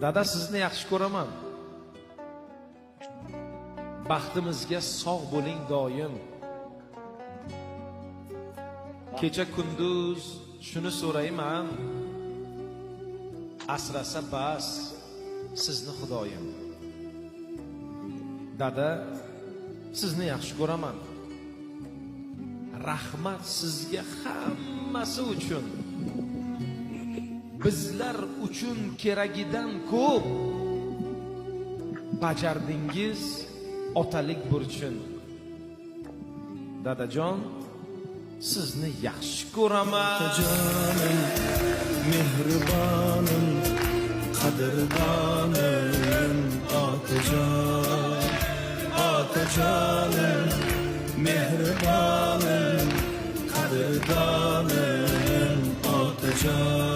Dada, sizni yaxshi ko'raman. Baxtimizga sog' bo'ling doim. Kecha kunduz shuni so'rayman, asrasa bas sizni Xudoyim. Dada, sizni yaxshi ko'raman. Rahmat sizga hammasi uchun. Bizlar uchun keragidan ko'p bajardingiz otalik burchun. Dadajon, sizni yaxshi ko'raman. Otajonim, mehribonim, qadrdonim, otajon. Otajonim, mehribonim, qadrdonim, otajon.